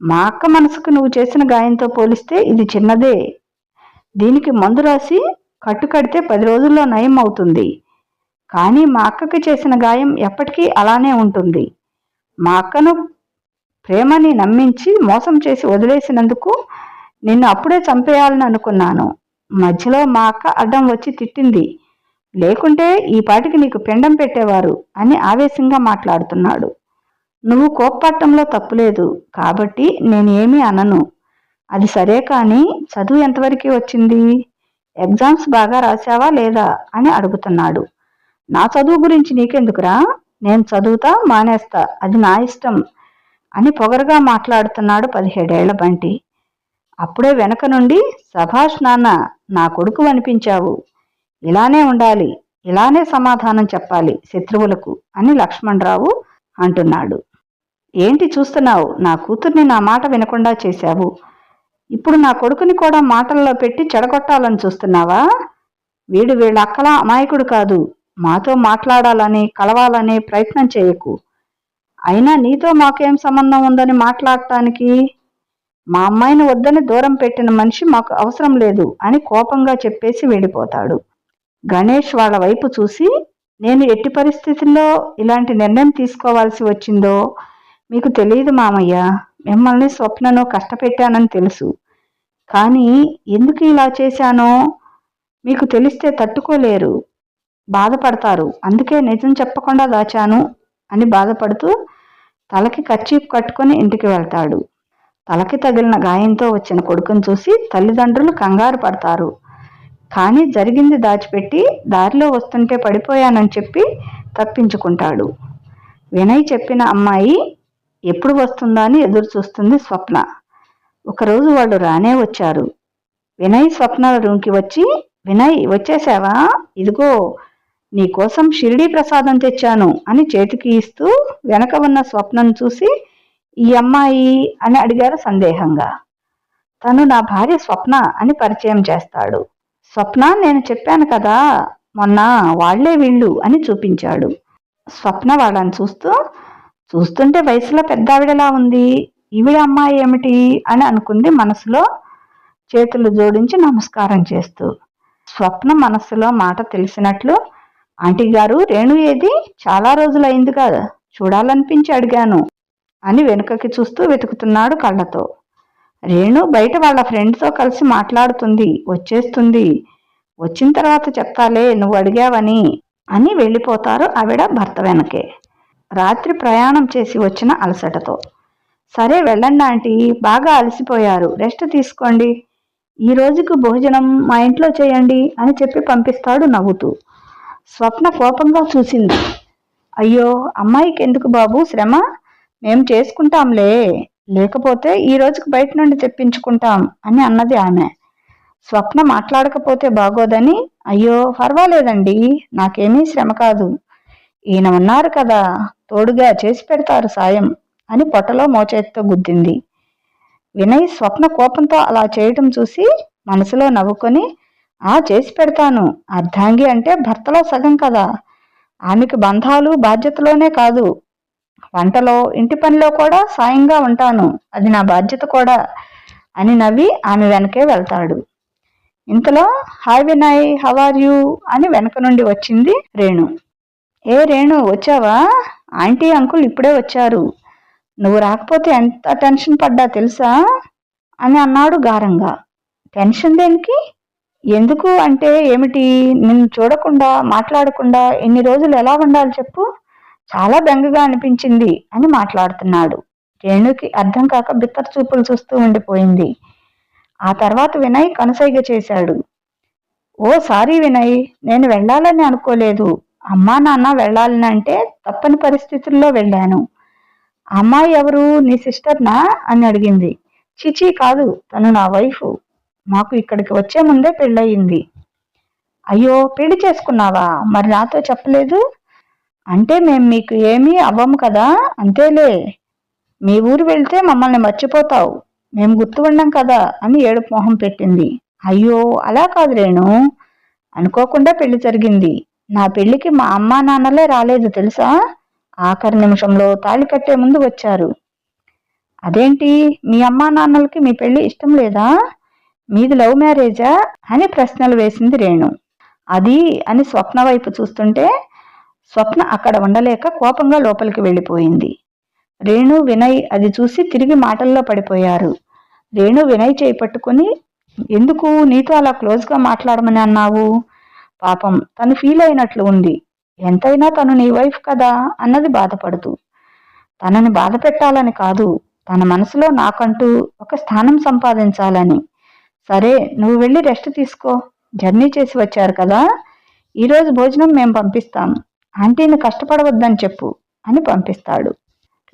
మా అక్క మనసుకు నువ్వు చేసిన గాయంతో పోలిస్తే ఇది చిన్నదే. దీనికి మందు రాసి కట్టుకడితే 10 రోజుల్లో నయం అవుతుంది. కానీ మా అక్కకి చేసిన గాయం ఎప్పటికీ అలానే ఉంటుంది. మా అక్కను ప్రేమని నమ్మించి మోసం చేసి వదిలేసినందుకు నిన్ను అప్పుడే చంపేయాలని అనుకున్నాను. మధ్యలో మా అక్క అడ్డం వచ్చి తిట్టింది, లేకుంటే ఈ పాటికి నీకు పిండం పెట్టేవారు అని ఆవేశంగా మాట్లాడుతున్నాడు. నువ్వు కోప్పట్టంలో తప్పులేదు కాబట్టి నేనేమీ అనను. అది సరే, కానీ చదువు ఎంతవరకు వచ్చింది? ఎగ్జామ్స్ బాగా రాశావా లేదా అని అడుగుతున్నాడు. నా చదువు గురించి నీకెందుకురా? నేను చదువుతా మానేస్తా, అది నా ఇష్టం అని పొగరుగా మాట్లాడుతున్నాడు 17 ఏళ్ల బంటి. అప్పుడే వెనక నుండి, సభాష్ నాన్న, నా కొడుకు అనిపించావు, ఇలానే ఉండాలి, ఇలానే సమాధానం చెప్పాలి శత్రువులకు అని లక్ష్మణరావు అంటున్నాడు. ఏంటి చూస్తున్నావు? నా కూతుర్ని నా మాట వినకుండా చేశావు. ఇప్పుడు నా కొడుకుని కూడా మాటల్లో పెట్టి చెడగొట్టాలని చూస్తున్నావా? వీడు వీళ్ళ అక్కలా అమాయకుడు కాదు. మాతో మాట్లాడాలని, కలవాలనే ప్రయత్నం చేయకు. అయినా నీతో మాకేం సంబంధం ఉందని మాట్లాడటానికి? మా అమ్మాయిని వద్దని దూరం పెట్టిన మనిషి మాకు అవసరం లేదు అని కోపంగా చెప్పేసి వెళ్ళిపోతాడు. గణేష్ వాళ్ళ వైపు చూసి, నేను ఎట్టి పరిస్థితుల్లో ఇలాంటి నిర్ణయం తీసుకోవాల్సి వచ్చిందో మీకు తెలియదు మామయ్య. మిమ్మల్ని స్వప్నను కష్టపెట్టానని తెలుసు, కానీ ఎందుకు ఇలా చేశానో మీకు తెలిస్తే తట్టుకోలేరు, బాధపడతారు. అందుకే నిజం చెప్పకుండా దాచాను అని బాధపడుతూ తలకి కర్చీఫ్ కట్టుకొని ఇంటికి వెళ్తాడు. తలకి తగిలిన గాయంతో వచ్చిన కొడుకును చూసి తల్లిదండ్రులు కంగారు పడతారు. కానీ జరిగింది దాచిపెట్టి దారిలో వస్తుంటే పడిపోయానని చెప్పి తప్పించుకుంటాడు. వినయ్ చెప్పిన అమ్మాయి ఎప్పుడు వస్తుందా అని ఎదురు చూస్తుంది స్వప్న. ఒకరోజు వాళ్ళు రానే వచ్చారు. వినయ్ స్వప్నల రూమ్కి వచ్చి, వినయ్ వచ్చేసావా? ఇదిగో నీకోసం షిరిడీ ప్రసాదం తెచ్చాను అని చేతికి ఇస్తూ వెనక ఉన్న స్వప్నను చూసి, ఈ అమ్మాయి అని అడిగారు సందేహంగా. తను నా భార్య స్వప్న అని పరిచయం చేస్తాడు. స్వప్న, నేను చెప్పాను కదా మొన్న, వాళ్లే వీళ్ళు అని చూపించాడు. స్వప్న వాళ్ళని చూస్తుంటే వయసులో పెద్దావిడలా ఉంది, ఈవిడ అమ్మాయి ఏమిటి అని అనుకుంది మనసులో, చేతులు జోడించి నమస్కారం చేస్తూ. స్వప్న మనస్సులో మాట తెలిసినట్లు, ఆంటీ గారు, రేణు ఏది? చాలా రోజులైంది కదా, చూడాలనిపించి అడిగాను అని వెనుకకి చూస్తూ వెతుకుతున్నాడు కళ్ళతో. రేణు బయట వాళ్ళ ఫ్రెండ్తో కలిసి మాట్లాడుతుంది, వచ్చేస్తుంది, వచ్చిన తర్వాత చెప్తాలే నువ్వు అడిగావని అని వెళ్ళిపోతారు ఆవిడ భర్త వెనకే, రాత్రి ప్రయాణం చేసి వచ్చిన అలసటతో. సరే వెళ్ళండి ఆంటీ, బాగా అలసిపోయారు, రెస్ట్ తీసుకోండి, ఈ రోజుకు భోజనం మా ఇంట్లో చేయండి అని చెప్పి పంపిస్తాడు నవ్వుతూ. స్వప్న కోపంగా చూసింది. అయ్యో, అమ్మాయికి ఎందుకు బాబు శ్రమ, మేం చేసుకుంటాంలే, లేకపోతే ఈ రోజుకు బయట నుండి తెప్పించుకుంటాం అని అన్నది ఆమె. స్వప్న మాట్లాడకపోతే బాగోదని, అయ్యో పర్వాలేదండి, నాకేమీ శ్రమ కాదు, ఈయన ఉన్నారు కదా, తోడుగా చేసి పెడతారు సాయం అని పొట్టలో మోచేతితో గుద్దింది. వినయ్ స్వప్న కోపంతో అలా చేయటం చూసి మనసులో నవ్వుకొని, చేసి పెడతాను, అర్ధాంగి అంటే భర్తలో సగం కదా, ఆమెకు బంధాలు బాధ్యతలోనే కాదు, వంటలో ఇంటి పనిలో కూడా సాయంగా ఉంటాను, అది నా బాధ్యత కూడా అని నవ్వి ఆమె వెనకే వెళ్తాడు. ఇంతలో hi Vinay, how are you అని వెనక నుండి వచ్చింది రేణు. ఏ రేణు, వచ్చావా? ఆంటీ అంకుల్ ఇప్పుడే వచ్చారు, నువ్వు రాకపోతే ఎంత టెన్షన్ పడ్డా తెలుసా అని అన్నాడు గారంగా. టెన్షన్ దేనికి? ఎందుకు అంటే ఏమిటి? నిన్ను చూడకుండా మాట్లాడకుండా ఎన్ని రోజులు ఎలా ఉండాలి చెప్పు, చాలా బెంగగా అనిపించింది అని మాట్లాడుతున్నాడు. రేణుకి అర్థం కాక బిత్తర చూపులు చూస్తూ ఉండిపోయింది. ఆ తర్వాత వినయ్ కనుసైగ చేశాడు. ఓ సారీ వినయ్, నేను వెళ్ళాలని అనుకోలేదు, అమ్మా నాన్న వెళ్ళాలని అంటే తప్పని పరిస్థితుల్లో వెళ్ళాను. అమ్మాయి ఎవరు, నీ సిస్టర్నా అని అడిగింది. చిచి కాదు, తను నా వైఫ్, మాకు ఇక్కడికి వచ్చే ముందే పెళ్ళయింది. అయ్యో పెళ్లి చేసుకున్నావా, మరి నాతో చెప్పలేదు? అంటే మేం మీకు ఏమీ అవ్వము కదా, అంతేలే, మీ ఊరు వెళ్తే మమ్మల్ని మర్చిపోతావు, మేము గుర్తు ఉండం కదా అని ఏడుపు మొహం పెట్టింది. అయ్యో అలా కాదు రేణు, అనుకోకుండా పెళ్లి జరిగింది, నా పెళ్లికి మా అమ్మా నాన్నలే రాలేదు తెలుసా, ఆఖరి నిమిషంలో తాళి కట్టే ముందు వచ్చారు. అదేంటి, మీ అమ్మా నాన్నలకి మీ పెళ్లి ఇష్టం లేదా, మీది లవ్ మ్యారేజా అని ప్రశ్నలు వేసింది రేణు. అది అని స్వప్న వైపు చూస్తుంటే స్వప్న అక్కడ ఉండలేక కోపంగా లోపలికి వెళ్ళిపోయింది. రేణు వినయ్ అది చూసి తిరిగి మాటల్లో పడిపోయారు. రేణు వినయ్ చేయి పట్టుకుని, ఎందుకు నీతో అలా క్లోజ్గా మాట్లాడమని అన్నావు, పాపం తను ఫీల్ అయినట్లు ఉంది, ఎంతైనా తను నీ వైఫ్ కదా అన్నది బాధపడుతూ. తనని బాధ పెట్టాలని కాదు, తన మనసులో నాకంటూ ఒక స్థానం సంపాదించాలని. సరే నువ్వు వెళ్ళి రెస్ట్ తీసుకో, జర్నీ చేసి వచ్చారు కదా, ఈరోజు భోజనం మేం పంపిస్తాం, ఆంటీని కష్టపడవద్దని చెప్పు అని పంపిస్తాడు.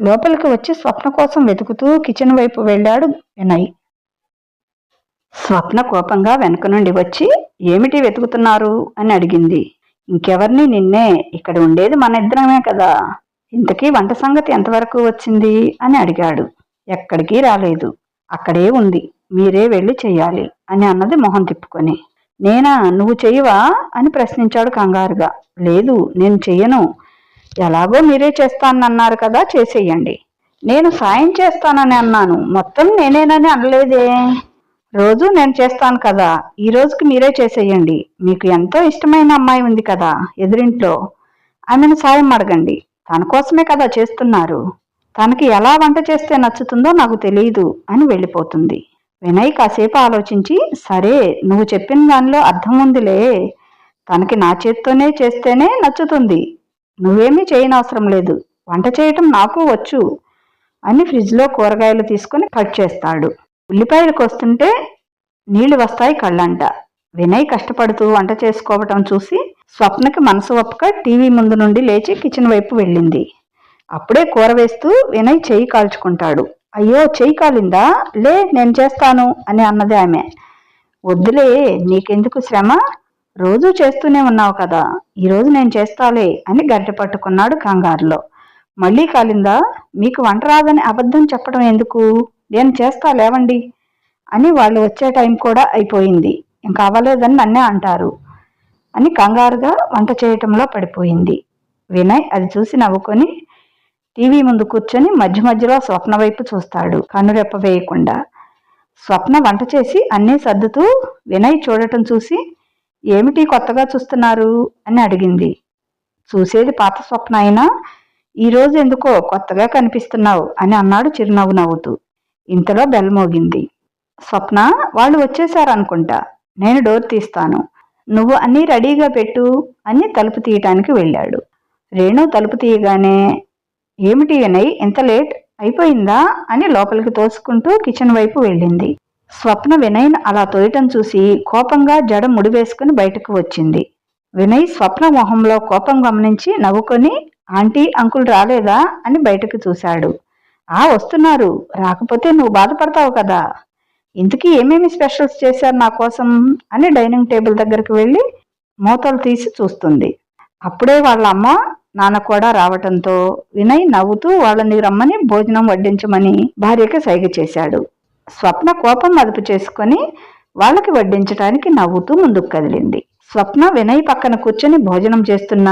లోపలికి వచ్చి స్వప్న కోసం వెతుకుతూ కిచెన్ వైపు వెళ్ళాడు వినయ్. స్వప్న కోపంగా వెనక నుండి వచ్చి, ఏమిటి వెతుకుతున్నారు అని అడిగింది. ఇంకెవర్ని, నిన్నే, ఇక్కడ ఉండేది మన ఇద్దరమే కదా, ఇంతకీ వంట సంగతి ఎంతవరకు వచ్చింది అని అడిగాడు. ఎక్కడికి రాలేదు, అక్కడే ఉంది, మీరే వెళ్ళి చెయ్యాలి అని అన్నది మొహం తిప్పుకొని. నేనా, నువ్వు చెయ్యవా అని ప్రశ్నించాడు కంగారుగా. లేదు నేను చెయ్యను, ఎలాగో మీరే చేస్తానన్నారు కదా, చేసేయండి. నేను సాయం చేస్తానని అన్నాను, మొత్తం నేనేనని అనలేదే, రోజు నేను చేస్తాను కదా, ఈ రోజుకి మీరే చేసేయండి, మీకు ఎంతో ఇష్టమైన అమ్మాయి ఉంది కదా ఎదురింట్లో, ఆమెను సాయం అడగండి, తన కోసమే కదా చేస్తున్నారు, తనకి ఎలా వంట చేస్తే నచ్చుతుందో నాకు తెలియదు అని వెళ్ళిపోతుంది. వినయ్ కాసేపు ఆలోచించి, సరే నువ్వు చెప్పిన దానిలో అర్థం ఉందిలే, తనకి నా చేత్తోనే చేస్తేనే నచ్చుతుంది, నువ్వేమీ చేయనవసరం లేదు, వంట చేయటం నాకు వచ్చు అని ఫ్రిడ్జ్లో కూరగాయలు తీసుకుని కట్ చేస్తాడు. ఉల్లిపాయలు కోస్తుంటే నీళ్లు వస్తాయి కళ్ళంట. వినయ్ కష్టపడుతూ వంట చేసుకోవటం చూసి స్వప్నకి మనసు ఒప్పక టీవీ ముందు నుండి లేచి కిచెన్ వైపు వెళ్ళింది. అప్పుడే కూర వేస్తూ వినయ్ చెయ్యి కాల్చుకుంటాడు. అయ్యో చెయ్యి కాలిందా, లే నేను చేస్తాను అని అన్నది ఆమె. వద్దులే, నీకెందుకు శ్రమ, రోజూ చేస్తూనే ఉన్నావు కదా, ఈరోజు నేను చేస్తాలే అని గడ్డ పట్టుకున్నాడు కంగారులో. మళ్ళీ కాలిందా, మీకు వంట రాదని అబద్ధం చెప్పడం ఎందుకు, నేను చేస్తా లేవండి అని వాళ్ళు వచ్చే టైం కూడా అయిపోయింది, ఇంకా అవ్వలేదని నన్నే అంటారు అని కంగారుగా వంట చేయటంలో పడిపోయింది. వినయ్ అది చూసి నవ్వుకొని టీవీ ముందు కూర్చొని మధ్య మధ్యలో స్వప్న వైపు చూస్తాడు కనురెప్ప వేయకుండా. స్వప్న వంట చేసి అన్నీ సర్దుతూ వినయ్ చూడటం చూసి, ఏమిటి కొత్తగా చూస్తున్నారు అని అడిగింది. చూసేది పాత స్వప్న అయినా ఈరోజు ఎందుకో కొత్తగా కనిపిస్తున్నావు అని అన్నాడు చిరునవ్వు నవ్వుతూ. ఇంతలో బెల్ మోగింది. స్వప్న, వాళ్ళు వచ్చేశారనుకుంటా, నేను డోర్ తీస్తాను, నువ్వు అన్నీ రెడీగా పెట్టు అని తలుపు తీయటానికి వెళ్ళాడు. రేణు తలుపు తీయగానే, ఏమిటి వినయ్ ఇంత లేట్ అయిపోయిందా అని లోపలికి తోసుకుంటూ కిచెన్ వైపు వెళ్ళింది. స్వప్న వినయ్ను అలా తోయటం చూసి కోపంగా జడ ముడివేసుకుని బయటకు వచ్చింది. వినయ్ స్వప్న మొహంలో కోపం గమనించి నవ్వుకొని, ఆంటీ అంకుల్ రాలేదా అని బయటకు చూశాడు. వస్తున్నారు, రాకపోతే నువ్వు బాధపడతావు కదా, ఇంతకీ ఏమేమి స్పెషల్స్ చేశారు నా కోసం అని డైనింగ్ టేబుల్ దగ్గరికి వెళ్ళి మూతలు తీసి చూస్తుంది. అప్పుడే వాళ్ళ అమ్మ నాన్న కూడా రావటంతో వినయ్ నవ్వుతూ వాళ్ళని రమ్మని భోజనం వడ్డించమని భార్యకి సైగ చేశాడు. స్వప్న కోపం అదుపు చేసుకొని వాళ్ళకి వడ్డించడానికి నవ్వుతూ ముందుకు కదిలింది. స్వప్న వినయ్ పక్కన కూర్చొని భోజనం చేస్తున్న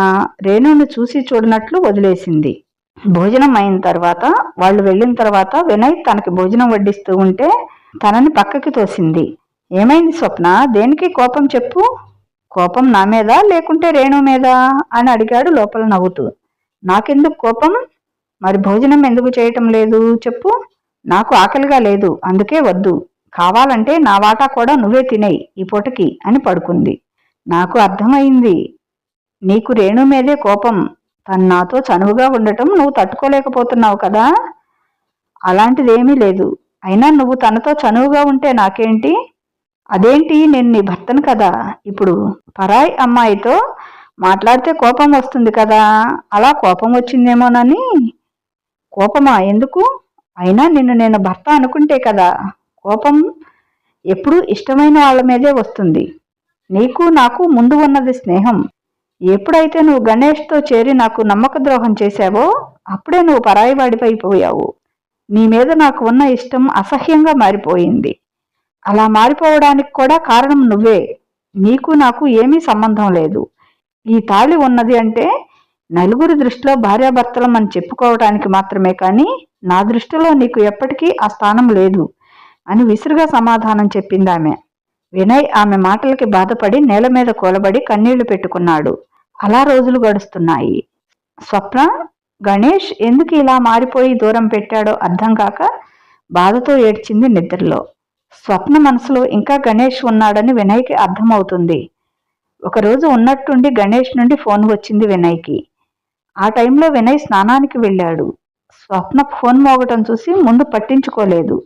రేణుని చూసి చూడనట్లు వదిలేసింది. భోజనం అయిన తర్వాత వాళ్ళు వెళ్ళిన తర్వాత వినయ్ తనకి భోజనం వడ్డిస్తూ ఉంటే తనని పక్కకి తోసింది. ఏమైంది స్వప్న, దేనికి కోపం చెప్పు? కోపం నా మీద లేకుంటే రేణు మీద అని అడిగాడు లోపల నవ్వుతూ. నాకెందుకు కోపం? మరి భోజనం ఎందుకు చేయటం లేదు చెప్పు? నాకు ఆకలిగా లేదు, అందుకే వద్దు. కావాలంటే నా వాటా కూడా నువ్వే తినేయి ఈ పూటకి అని పడుకుంది. నాకు అర్థమైంది, నీకు రేణు మీదే కోపం. తను నాతో చనువుగా ఉండటం నువ్వు తట్టుకోలేకపోతున్నావు కదా. అలాంటిదేమీ లేదు. అయినా నువ్వు తనతో చనువుగా ఉంటే నాకేంటి? అదేంటి, నేను నీ భర్తను కదా. ఇప్పుడు పరాయి అమ్మాయితో మాట్లాడితే కోపం వస్తుంది కదా, అలా కోపం వచ్చిందేమోనని. కోపమా? ఎందుకు? అయినా నిన్ను నేను భర్త అనుకుంటే కదా. కోపం ఎప్పుడూ ఇష్టమైన వాళ్ళ మీదే వస్తుంది. నీకు నాకు ముందు ఉన్నది స్నేహం. ఎప్పుడైతే నువ్వు గణేష్తో చేరి నాకు నమ్మక ద్రోహం చేశావో అప్పుడే నువ్వు పరాయి వాడిపైపోయావు. నీ మీద నాకు ఉన్న ఇష్టం అసహ్యంగా మారిపోయింది. అలా మారిపోవడానికి కూడా కారణం నువ్వే. నీకు నాకు ఏమీ సంబంధం లేదు. ఈ తాళి ఉన్నది అంటే నలుగురి దృష్టిలో భార్యాభర్తలం అని చెప్పుకోవడానికి మాత్రమే, కానీ నా దృష్టిలో నీకు ఎప్పటికీ ఆ స్థానం లేదు అని విసురుగా సమాధానం చెప్పింది ఆమె. వినయ్ ఆమె మాటలకి బాధపడి నేల మీద కూలబడి కన్నీళ్లు పెట్టుకున్నాడు. అలా రోజులు గడుస్తున్నాయి. స్వప్న గణేష్ ఎందుకు ఇలా మారిపోయి దూరం పెట్టాడో అర్థం కాక బాధతో ఏడ్చింది నిద్రలో. స్వప్న మనసులో ఇంకా గణేష్ ఉన్నాడని వినయ్కి అర్థమవుతుంది. ఒకరోజు ఉన్నట్టుండి గణేష్ నుండి ఫోన్ వచ్చింది వినయ్కి. ఆ టైంలో వినయ్ స్నానానికి వెళ్ళాడు. స్వప్న ఫోన్ మోగటం చూసి ముందు పట్టించుకోలేదు.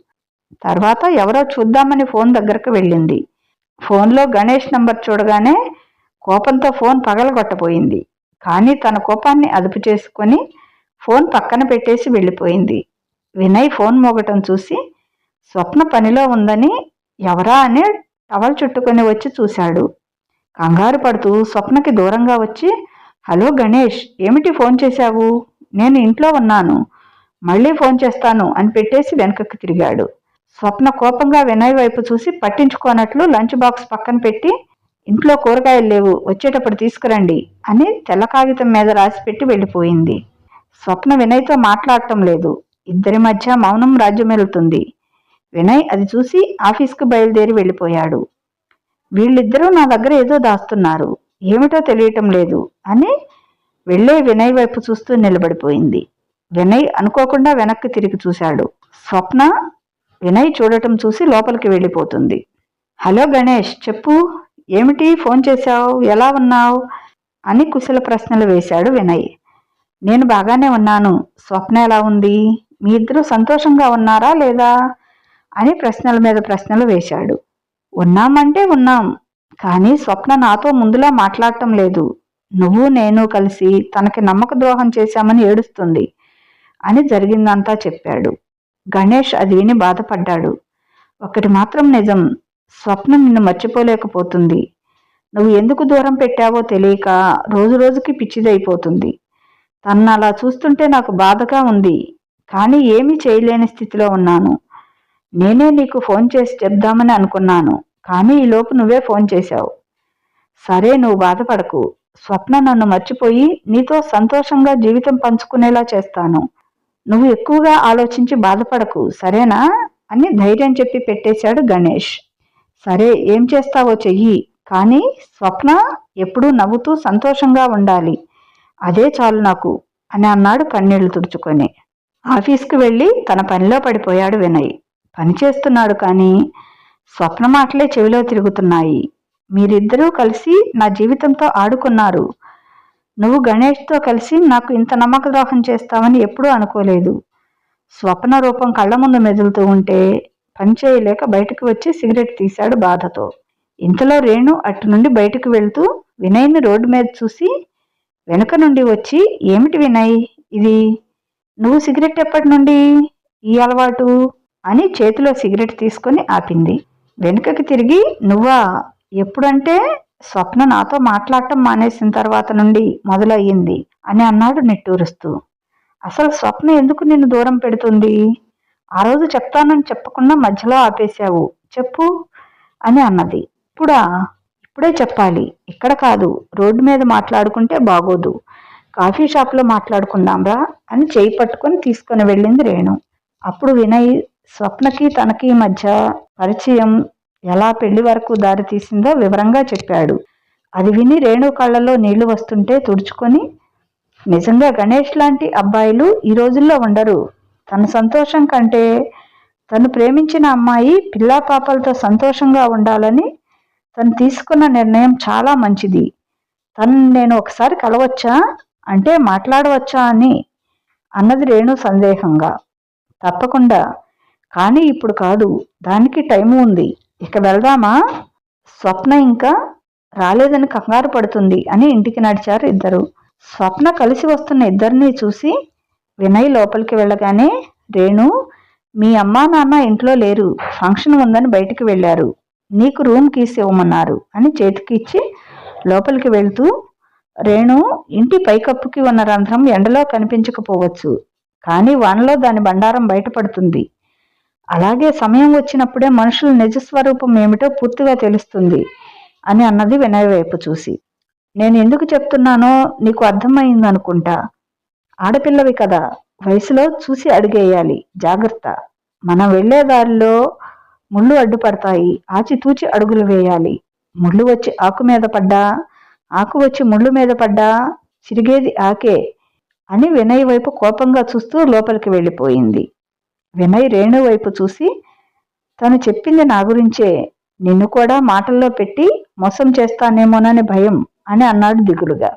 తర్వాత ఎవరో చూద్దామని ఫోన్ దగ్గరకు వెళ్ళింది. ఫోన్లో గణేష్ నంబర్ చూడగానే కోపంతో ఫోన్ పగలగొట్టబోయింది. కానీ తన కోపాన్ని అదుపు చేసుకొని ఫోన్ పక్కన పెట్టేసి వెళ్ళిపోయింది. వినయ్ ఫోన్ మోగటం చూసి స్వప్న పనిలో ఉందని ఎవరా అని టవల్ చుట్టుకొని వచ్చి చూశాడు. కంగారు పడుతూ స్వప్నకి దూరంగా వచ్చి, హలో గణేష్, ఏమిటి ఫోన్ చేశావు? నేను ఇంట్లో ఉన్నాను, మళ్ళీ ఫోన్ చేస్తాను అని పెట్టేసి వెనకకి తిరిగాడు. స్వప్న కోపంగా వినయ్ వైపు చూసి పట్టించుకోనట్లు లంచ్ బాక్స్ పక్కన పెట్టి, ఇంట్లో కూరగాయలు లేవు, వచ్చేటప్పుడు తీసుకురండి అని తెల్ల కాగితం మీద రాసిపెట్టి వెళ్ళిపోయింది. స్వప్న వినయ్తో మాట్లాడటం లేదు. ఇద్దరి మధ్య మౌనం రాజ్యమేలుతుంది. వినయ్ అది చూసి ఆఫీస్కు బయలుదేరి వెళ్ళిపోయాడు. వీళ్ళిద్దరూ నా దగ్గర ఏదో దాస్తున్నారు, ఏమిటో తెలియటం లేదు అని వెళ్ళే వినయ్ వైపు చూస్తూ నిలబడిపోయింది. వినయ్ అనుకోకుండా వెనక్కి తిరిగి చూశాడు. స్వప్న వినయ్ చూడటం చూసి లోపలికి వెళ్ళిపోతుంది. హలో గణేష్, చెప్పు, ఏమిటి ఫోన్ చేశావు, ఎలా ఉన్నావు అని కుశల ప్రశ్నలు వేశాడు వినయ్. నేను బాగానే ఉన్నాను, స్వప్న ఎలా ఉంది, మీ ఇద్దరు సంతోషంగా ఉన్నారా లేదా అని ప్రశ్నల మీద ప్రశ్నలు వేశాడు. ఉన్నామంటే ఉన్నాం, కానీ స్వప్న నాతో ముందులా మాట్లాడటం లేదు. నువ్వు నేను కలిసి తనకి నమ్మక ద్రోహం చేశామని ఏడుస్తుంది అని జరిగిందంతా చెప్పాడు. గణేష్ అది విని బాధపడ్డాడు. ఒకటి మాత్రం నిజం, స్వప్న నిన్ను మర్చిపోలేకపోతుంది. నువ్వు ఎందుకు దూరం పెట్టావో తెలియక రోజు రోజుకి పిచ్చిదైపోతుంది. తను అలా చూస్తుంటే నాకు బాధగా ఉంది, కానీ ఏమీ చేయలేని స్థితిలో ఉన్నాను. నేనే నీకు ఫోన్ చేసి చెప్దామని అనుకున్నాను, కానీ ఈలోపు నువ్వే ఫోన్ చేశావు. సరే, నువ్వు బాధపడకు. స్వప్న నన్ను మర్చిపోయి నీతో సంతోషంగా జీవితం పంచుకునేలా చేస్తాను. నువ్వు ఎక్కువగా ఆలోచించి బాధపడకు, సరేనా అని ధైర్యం చెప్పి పెట్టేశాడు గణేష్. సరే, ఏం చేస్తావో చెయ్యి, కానీ స్వప్న ఎప్పుడూ నవ్వుతూ సంతోషంగా ఉండాలి, అదే చాలు నాకు అని అన్నాడు కన్నీళ్లు తుడుచుకొని. ఆఫీస్కి వెళ్ళి తన పనిలో పడిపోయాడు వినయ్. పని చేస్తున్నాడు, కానీ స్వప్న మాటలే చెవిలో తిరుగుతున్నాయి. మీరిద్దరూ కలిసి నా జీవితంతో ఆడుకున్నారు. నువ్వు గణేష్తో కలిసి నాకు ఇంత నమ్మక ద్రోహం చేస్తావని ఎప్పుడూ అనుకోలేదు. స్వప్న రూపం కళ్ళ ముందు మెదులుతూ ఉంటే పని చేయలేక బయటకు వచ్చి సిగరెట్ తీశాడు బాధతో. ఇంతలో రేణు అటు నుండి బయటకు వెళ్తూ వినయ్ని రోడ్డు మీద చూసి వెనుక నుండి వచ్చి, ఏమిటి వినయ్ ఇది, నువ్వు సిగరెట్ ఎప్పటి నుండి ఈ అలవాటు అని చేతిలో సిగరెట్ తీసుకొని ఆపింది. వెనుకకి తిరిగి, నువ్వా? ఎప్పుడంటే స్వప్న నాతో మాట్లాడటం మానేసిన తర్వాత నుండి మొదలయ్యింది అని అన్నాడు నిట్టూరుస్తూ. అసలు స్వప్న ఎందుకు నిన్ను దూరం పెడుతుంది? ఆ రోజు చెప్తానని చెప్పకుండా మధ్యలో ఆపేశావు, చెప్పు అని అన్నది. ఇప్పుడే చెప్పాలి, ఇక్కడ కాదు, రోడ్డు మీద మాట్లాడుకుంటే బాగోదు, కాఫీ షాప్లో మాట్లాడుకుందాంరా అని చేయి పట్టుకొని తీసుకొని వెళ్ళింది రేణు. అప్పుడు వినయ్ స్వప్నకి తనకి మధ్య పరిచయం ఎలా పెళ్లి వరకు దారి తీసిందో వివరంగా చెప్పాడు. అది విని రేణు కళ్ళలో నీళ్లు వస్తుంటే తుడుచుకొని, నిజంగా గణేష్ లాంటి అబ్బాయిలు ఈ రోజుల్లో ఉండరు. తన సంతోషం కంటే తను ప్రేమించిన అమ్మాయి పిల్లా పాపలతో సంతోషంగా ఉండాలని తను తీసుకున్న నిర్ణయం చాలా మంచిది. నేను ఒకసారి కలవచ్చా అంటే మాట్లాడవచ్చా అని అన్నది రేణు సందేహంగా. తప్పకుండా, కానీ ఇప్పుడు కాదు, దానికి టైము ఉంది, ఇక వెళ్దామా? స్వప్న ఇంకా రాలేదని కంగారు పడుతుంది అని ఇంటికి నడిచారు ఇద్దరు. స్వప్న కలిసి వస్తున్న ఇద్దరినీ చూసి వినయ్ లోపలికి వెళ్ళగానే, రేణు, మీ అమ్మా నాన్న ఇంట్లో లేరు, ఫంక్షన్ ఉందని బయటికి వెళ్ళారు, నీకు రూమ్ కీస్ ఇవ్వమన్నారు అని చేతికి ఇచ్చి లోపలికి వెళ్తూ, రేణు, ఇంటి పైకప్పుకి ఉన్న రంధ్రం ఎండలో కనిపించకపోవచ్చు, కానీ వానలో దాని బండారం బయటపడుతుంది. అలాగే సమయం వచ్చినప్పుడే మనుషుల నిజస్వరూపం ఏమిటో పూర్తిగా తెలుస్తుంది అని అన్నది వినయ్ వైపు చూసి. నేను ఎందుకు చెప్తున్నానో నీకు అర్థమైందనుకుంటా. ఆడపిల్లవి కదా, వయసులో చూసి అడుగేయాలి, జాగ్రత్త. మనం వెళ్లే దారిలో ముళ్ళు అడ్డుపడతాయి, ఆచితూచి అడుగులు వేయాలి. ముళ్ళు వచ్చి ఆకు మీద పడ్డా, ఆకు వచ్చి ముళ్ళు మీద పడ్డా చిరిగేది ఆకే అని వినయ్ వైపు కోపంగా చూస్తూ లోపలికి వెళ్ళిపోయింది. వినయ్ రేణు వైపు చూసి, తను చెప్పింది నా గురించే, నిన్ను కూడా మాటల్లో పెట్టి మోసం చేస్తానేమోనని భయం అని అన్నాడు దిగులుగా.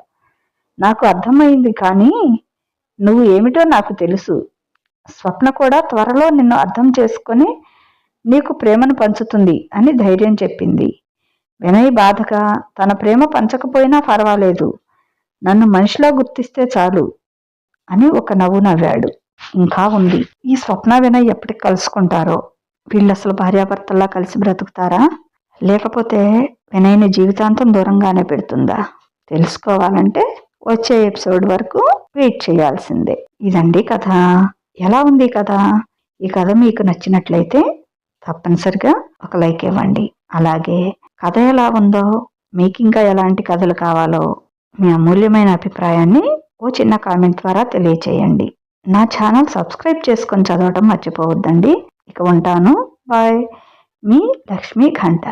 నాకు అర్థమైంది, కానీ నువ్వు ఏమిటో నాకు తెలుసు. స్వప్న కూడా త్వరలో నిన్ను అర్థం చేసుకొని నీకు ప్రేమను పంచుతుంది అని ధైర్యం చెప్పింది. వినయ్ బాధగా, తన ప్రేమ పంచకపోయినా పర్వాలేదు, నన్ను మనిషిలా గుర్తిస్తే చాలు అని ఒక నవ్వు నవ్వాడు. ఇంకా ఉంది, ఈ స్వప్న వినయ్ ఎప్పటికి కలుసుకుంటారో? వీళ్ళు అసలు భార్యాభర్తల్లా కలిసి బ్రతుకుతారా, లేకపోతే వినయ్ని జీవితాంతం దూరంగానే పెడుతుందా? తెలుసుకోవాలంటే వచ్చే ఎపిసోడ్ వరకు వెయిట్ చేయాల్సిందే. ఇదండి కథ. ఎలా ఉంది కథ? ఈ కథ మీకు నచ్చినట్లయితే తప్పనిసరిగా ఒక లైక్ ఇవ్వండి. అలాగే కథ ఎలా ఉందో, మీకు ఇంకా ఎలాంటి కథలు కావాలో మీ అమూల్యమైన అభిప్రాయాన్ని ఓ చిన్న కామెంట్ ద్వారా తెలియచేయండి. నా ఛానల్ సబ్స్క్రైబ్ చేసుకొని చదవటం మర్చిపోవద్దండి. ఇక ఉంటాను. బాయ్. మీ లక్ష్మీ ఘంట.